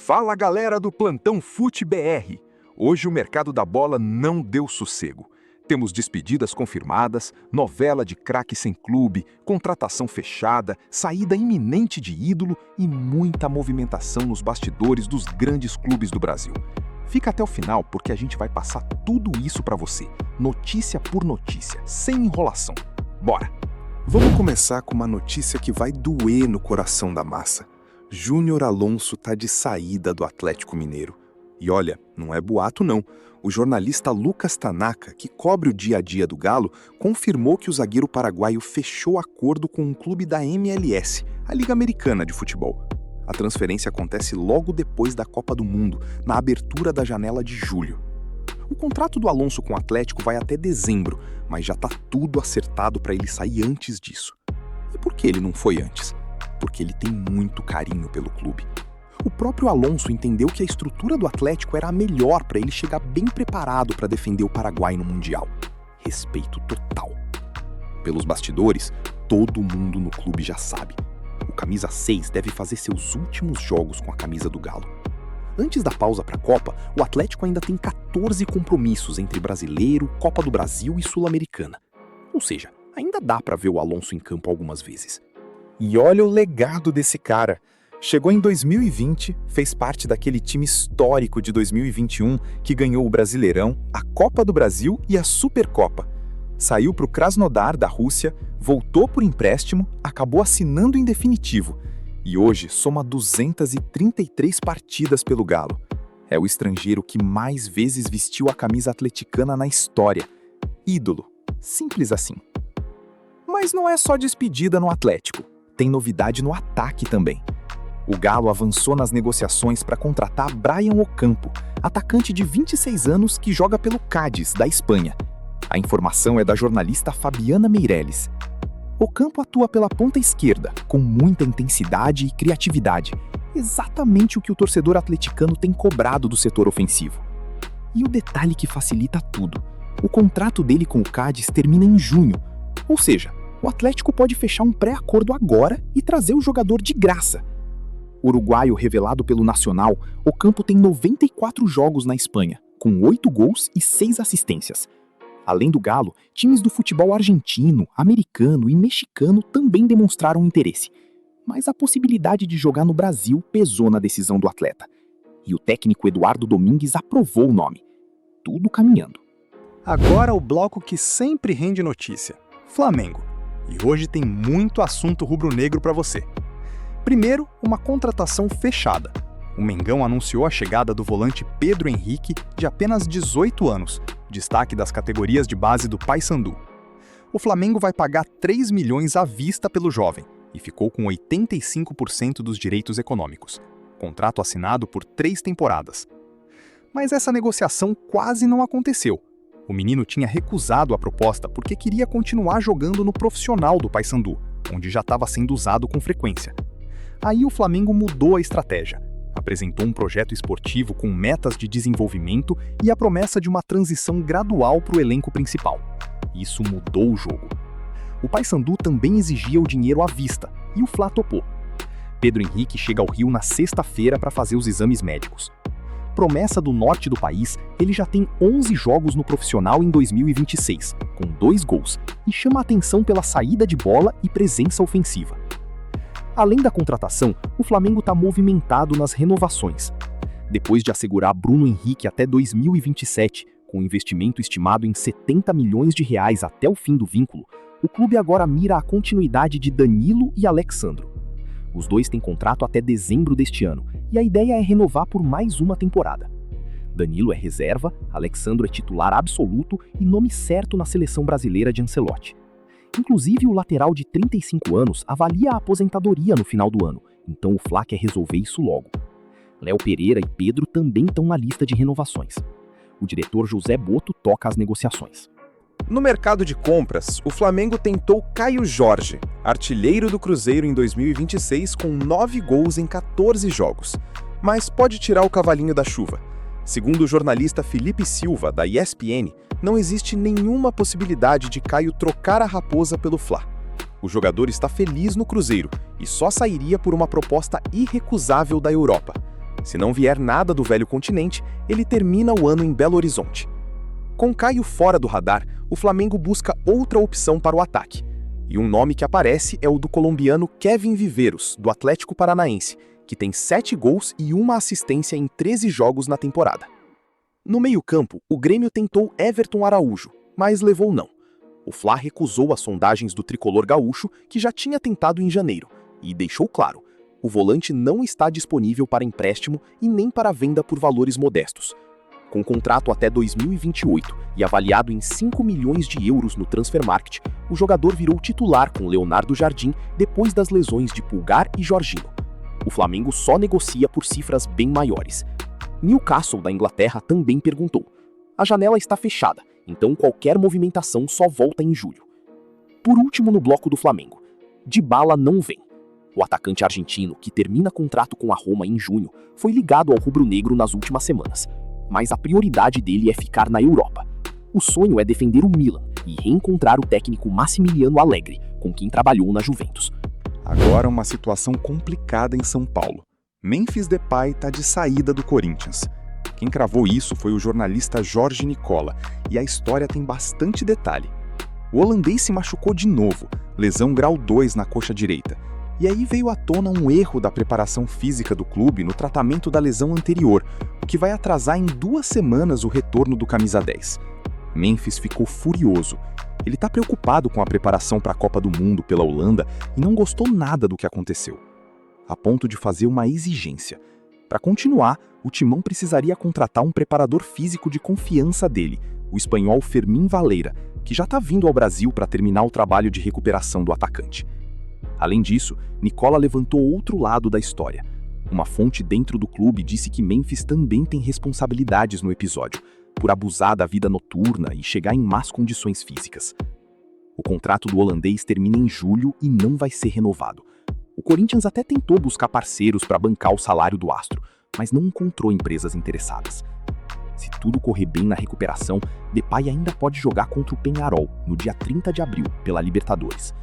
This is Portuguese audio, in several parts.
Fala galera do Plantão Fute BR! Hoje o mercado da bola não deu sossego. Temos despedidas confirmadas, novela de craque sem clube, contratação fechada, saída iminente de ídolo e muita movimentação nos bastidores dos grandes clubes do Brasil. Fica até o final porque a gente vai passar tudo isso para você, notícia por notícia, sem enrolação. Bora! Vamos começar com uma notícia que vai doer no coração da massa. Júnior Alonso tá de saída do Atlético Mineiro. E olha, não é boato não. O jornalista Lucas Tanaka, que cobre o dia a dia do Galo, confirmou que o zagueiro paraguaio fechou acordo com um clube da MLS, a Liga Americana de Futebol. A transferência acontece logo depois da Copa do Mundo, na abertura da janela de julho. O contrato do Alonso com o Atlético vai até dezembro, mas já tá tudo acertado para ele sair antes disso. E por que ele não foi antes? Porque ele tem muito carinho pelo clube. O próprio Alonso entendeu que a estrutura do Atlético era a melhor para ele chegar bem preparado para defender o Paraguai no Mundial. Respeito total. Pelos bastidores, todo mundo no clube já sabe. O camisa 6 deve fazer seus últimos jogos com a camisa do Galo. Antes da pausa para a Copa, o Atlético ainda tem 14 compromissos entre Brasileiro, Copa do Brasil e Sul-Americana. Ou seja, ainda dá para ver o Alonso em campo algumas vezes. E olha o legado desse cara. Chegou em 2020, fez parte daquele time histórico de 2021 que ganhou o Brasileirão, a Copa do Brasil e a Supercopa. Saiu para o Krasnodar da Rússia, voltou por empréstimo, acabou assinando em definitivo. E hoje soma 233 partidas pelo Galo. É o estrangeiro que mais vezes vestiu a camisa atleticana na história. Ídolo. Simples assim. Mas não é só despedida no Atlético. Tem novidade no ataque também. O Galo avançou nas negociações para contratar Brian Ocampo, atacante de 26 anos que joga pelo Cádiz, da Espanha. A informação é da jornalista Fabiana Meirelles. Ocampo atua pela ponta esquerda, com muita intensidade e criatividade. Exatamente o que o torcedor atleticano tem cobrado do setor ofensivo. E o detalhe que facilita tudo: o contrato dele com o Cádiz termina em junho. Ou seja, o Atlético pode fechar um pré-acordo agora e trazer o jogador de graça. Uruguaio revelado pelo Nacional, Ocampo tem 94 jogos na Espanha, com 8 gols e 6 assistências. Além do Galo, times do futebol argentino, americano e mexicano também demonstraram interesse. Mas a possibilidade de jogar no Brasil pesou na decisão do atleta. E o técnico Eduardo Domingues aprovou o nome. Tudo caminhando. Agora o bloco que sempre rende notícia: Flamengo. E hoje tem muito assunto rubro-negro para você. Primeiro, uma contratação fechada. O Mengão anunciou a chegada do volante Pedro Henrique, de apenas 18 anos, destaque das categorias de base do Paysandu. O Flamengo vai pagar 3 milhões à vista pelo jovem e ficou com 85% dos direitos econômicos. Contrato assinado por 3 temporadas. Mas essa negociação quase não aconteceu. O menino tinha recusado a proposta porque queria continuar jogando no profissional do Paysandu, onde já estava sendo usado com frequência. Aí o Flamengo mudou a estratégia. Apresentou um projeto esportivo com metas de desenvolvimento e a promessa de uma transição gradual para o elenco principal. Isso mudou o jogo. O Paysandu também exigia o dinheiro à vista, e o Fla topou. Pedro Henrique chega ao Rio na sexta-feira para fazer os exames médicos. Promessa do norte do país, ele já tem 11 jogos no profissional em 2026, com 2 gols, e chama a atenção pela saída de bola e presença ofensiva. Além da contratação, o Flamengo está movimentado nas renovações. Depois de assegurar Bruno Henrique até 2027, com investimento estimado em 70 milhões de reais até o fim do vínculo, o clube agora mira a continuidade de Danilo e Alexandro. Os dois têm contrato até dezembro deste ano, e a ideia é renovar por mais uma temporada. Danilo é reserva, Alexandro é titular absoluto e nome certo na seleção brasileira de Ancelotti. Inclusive, o lateral de 35 anos avalia a aposentadoria no final do ano, então o Fla quer resolver isso logo. Léo Pereira e Pedro também estão na lista de renovações. O diretor José Boto toca as negociações. No mercado de compras, o Flamengo tentou Caio Jorge, artilheiro do Cruzeiro em 2026 com 9 gols em 14 jogos. Mas pode tirar o cavalinho da chuva. Segundo o jornalista Felipe Silva, da ESPN, não existe nenhuma possibilidade de Caio trocar a Raposa pelo Fla. O jogador está feliz no Cruzeiro e só sairia por uma proposta irrecusável da Europa. Se não vier nada do velho continente, ele termina o ano em Belo Horizonte. Com Caio fora do radar, o Flamengo busca outra opção para o ataque. E um nome que aparece é o do colombiano Kevin Viveiros, do Atlético Paranaense, que tem 7 gols e 1 assistência em 13 jogos na temporada. No meio-campo, o Grêmio tentou Everton Araújo, mas levou não. O Fla recusou as sondagens do tricolor gaúcho, que já tinha tentado em janeiro, e deixou claro: o volante não está disponível para empréstimo e nem para venda por valores modestos. Com contrato até 2028 e avaliado em 5 milhões de euros no Transfermarkt, o jogador virou titular com Leonardo Jardim depois das lesões de Pulgar e Jorginho. O Flamengo só negocia por cifras bem maiores. Newcastle, da Inglaterra, também perguntou. A janela está fechada, então qualquer movimentação só volta em julho. Por último no bloco do Flamengo, Dybala não vem. O atacante argentino, que termina contrato com a Roma em junho, foi ligado ao rubro-negro nas últimas semanas. Mas a prioridade dele é ficar na Europa. O sonho é defender o Milan e reencontrar o técnico Massimiliano Allegri, com quem trabalhou na Juventus. Agora uma situação complicada em São Paulo. Memphis Depay está de saída do Corinthians. Quem cravou isso foi o jornalista Jorge Nicola, e a história tem bastante detalhe. O holandês se machucou de novo, lesão grau 2 na coxa direita. E aí veio à tona um erro da preparação física do clube no tratamento da lesão anterior, o que vai atrasar em 2 semanas o retorno do camisa 10. Memphis ficou furioso. Ele está preocupado com a preparação para a Copa do Mundo pela Holanda e não gostou nada do que aconteceu, a ponto de fazer uma exigência. Para continuar, o Timão precisaria contratar um preparador físico de confiança dele, o espanhol Fermín Valeira, que já está vindo ao Brasil para terminar o trabalho de recuperação do atacante. Além disso, Nicola levantou outro lado da história. Uma fonte dentro do clube disse que Memphis também tem responsabilidades no episódio, por abusar da vida noturna e chegar em más condições físicas. O contrato do holandês termina em julho e não vai ser renovado. O Corinthians até tentou buscar parceiros para bancar o salário do astro, mas não encontrou empresas interessadas. Se tudo correr bem na recuperação, Depay ainda pode jogar contra o Peñarol no dia 30 de abril, pela Libertadores.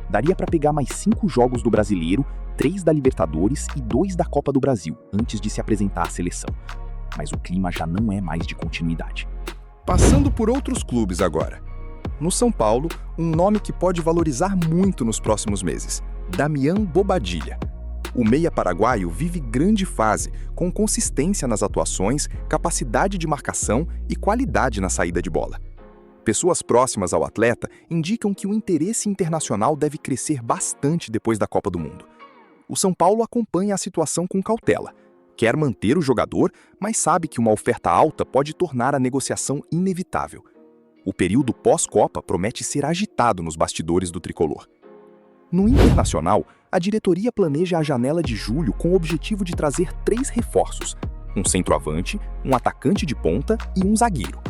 Daria para pegar mais 5 jogos do Brasileiro, 3 da Libertadores e 2 da Copa do Brasil, antes de se apresentar à seleção. Mas o clima já não é mais de continuidade. Passando por outros clubes agora. No São Paulo, um nome que pode valorizar muito nos próximos meses: Damián Bobadilla. O meia paraguaio vive grande fase, com consistência nas atuações, capacidade de marcação e qualidade na saída de bola. Pessoas próximas ao atleta indicam que o interesse internacional deve crescer bastante depois da Copa do Mundo. O São Paulo acompanha a situação com cautela. Quer manter o jogador, mas sabe que uma oferta alta pode tornar a negociação inevitável. O período pós-Copa promete ser agitado nos bastidores do tricolor. No Internacional, a diretoria planeja a janela de julho com o objetivo de trazer 3 reforços: um centroavante, um atacante de ponta e um zagueiro.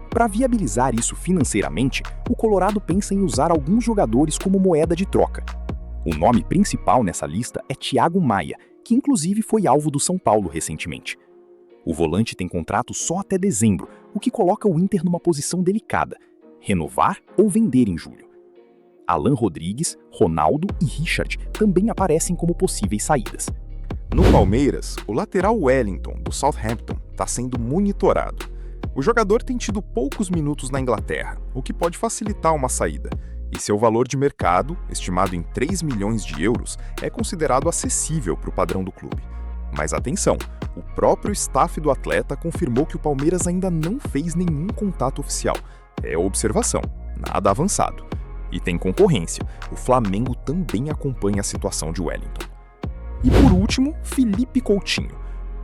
Para viabilizar isso financeiramente, o Colorado pensa em usar alguns jogadores como moeda de troca. O nome principal nessa lista é Thiago Maia, que inclusive foi alvo do São Paulo recentemente. O volante tem contrato só até dezembro, o que coloca o Inter numa posição delicada: renovar ou vender em julho. Alan Rodrigues, Ronaldo e Richard também aparecem como possíveis saídas. No Palmeiras, o lateral Wellington, do Southampton, está sendo monitorado. O jogador tem tido poucos minutos na Inglaterra, o que pode facilitar uma saída, e seu valor de mercado, estimado em 3 milhões de euros, é considerado acessível para o padrão do clube. Mas atenção, o próprio staff do atleta confirmou que o Palmeiras ainda não fez nenhum contato oficial. É observação, nada avançado. E tem concorrência, o Flamengo também acompanha a situação de Wellington. E por último, Felipe Coutinho.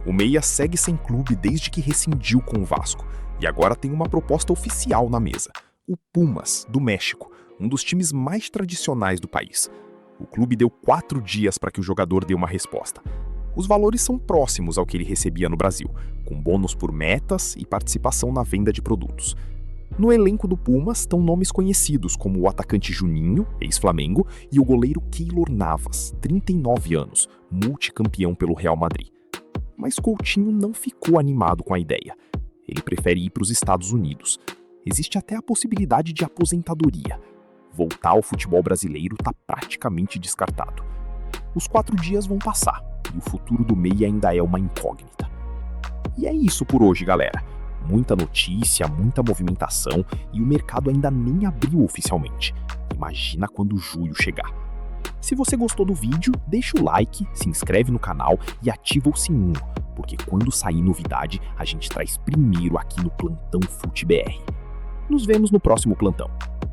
O meia segue sem clube desde que rescindiu com o Vasco, e agora tem uma proposta oficial na mesa: o Pumas, do México, um dos times mais tradicionais do país. O clube deu 4 dias para que o jogador dê uma resposta. Os valores são próximos ao que ele recebia no Brasil, com bônus por metas e participação na venda de produtos. No elenco do Pumas estão nomes conhecidos como o atacante Juninho, ex-Flamengo, e o goleiro Keylor Navas, 39 anos, multicampeão pelo Real Madrid. Mas Coutinho não ficou animado com a ideia. Ele prefere ir para os Estados Unidos. Existe até a possibilidade de aposentadoria. Voltar ao futebol brasileiro está praticamente descartado. Os 4 dias vão passar e o futuro do MEI ainda é uma incógnita. E é isso por hoje, galera. Muita notícia, muita movimentação e o mercado ainda nem abriu oficialmente. Imagina quando julho chegar. Se você gostou do vídeo, deixa o like, se inscreve no canal e ativa o sininho, porque quando sair novidade, a gente traz primeiro aqui no Plantão FuteBR. Nos vemos no próximo plantão.